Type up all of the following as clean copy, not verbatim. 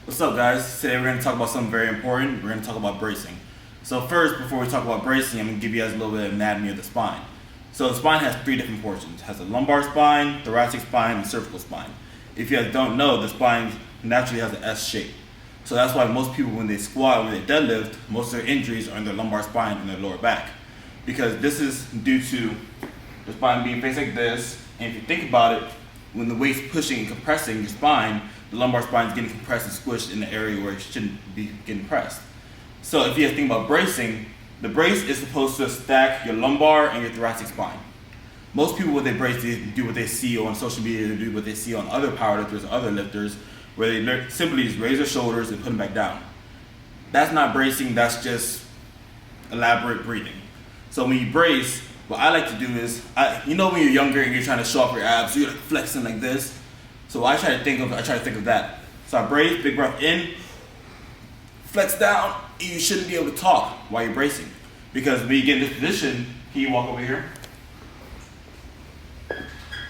What's up, guys? Today we're going to talk about something very important. We're going to talk about bracing. So first, before we talk about bracing, I'm going to give you guys a little bit of anatomy of the spine. So the spine has three different portions. It has a lumbar spine, thoracic spine, and cervical spine. If you guys don't know, the spine naturally has an S shape. So that's why most people, when they squat, when they deadlift, most of their injuries are in their lumbar spine and their lower back. Because this is due to the spine being faced like this. And if you think about it, when the weight's pushing and compressing your spine, the lumbar spine is getting compressed and squished in the area where it shouldn't be getting pressed. So if you guys think about bracing, the brace is supposed to stack your lumbar and your thoracic spine. Most people, when they brace, they do what they see on social media, they do what they see on other powerlifters or other lifters, where they simply just raise their shoulders and put them back down. That's not bracing, that's just elaborate breathing. So when you brace, what I like to do is, when you're younger and you're trying to show off your abs, you're like flexing like this. So I try to think of that. So I brace, big breath in, flex down, and you shouldn't be able to talk while you're bracing. Because when you get in this position, can you walk over here?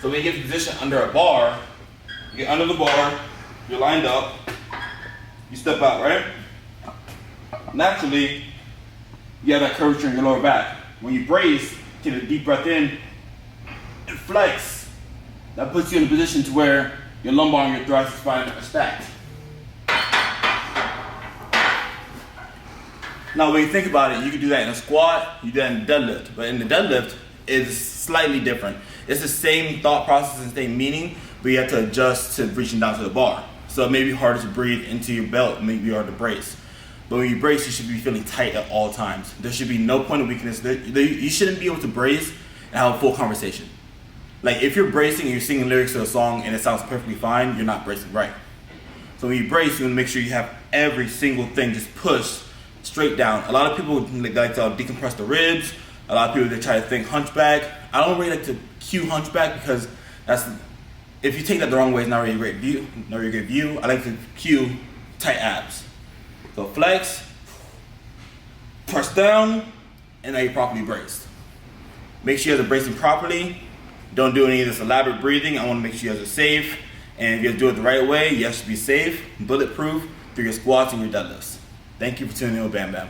So when you get in position under a bar, you get under the bar, you're lined up, you step out, right? Naturally, you have that curvature in your lower back. When you brace, take a deep breath in and flex. That puts you in a position to where your lumbar and your thoracic spine are stacked. Now when you think about it, you can do that in a squat, you do that in a deadlift. But in the deadlift, it's slightly different. It's the same thought process and same meaning, but you have to adjust to reaching down to the bar. So it may be harder to breathe into your belt, it may be harder to brace. But when you brace, you should be feeling tight at all times. There should be no point of weakness. You shouldn't be able to brace and have a full conversation. Like if you're bracing and you're singing lyrics to a song and it sounds perfectly fine, you're not bracing right. So when you brace, you want to make sure you have every single thing just pushed straight down. A lot of people like to decompress the ribs. A lot of people, they try to think hunchback. I don't really like to cue hunchback because if you take that the wrong way, it's not really a great view. I like to cue tight abs. So flex, press down, and now you're properly braced. Make sure you guys are bracing properly. Don't do any of this elaborate breathing. I want to make sure you guys are safe. And if you guys do it the right way, you guys should be safe, bulletproof through your squats and your deadlifts. Thank you for tuning in with BamBam.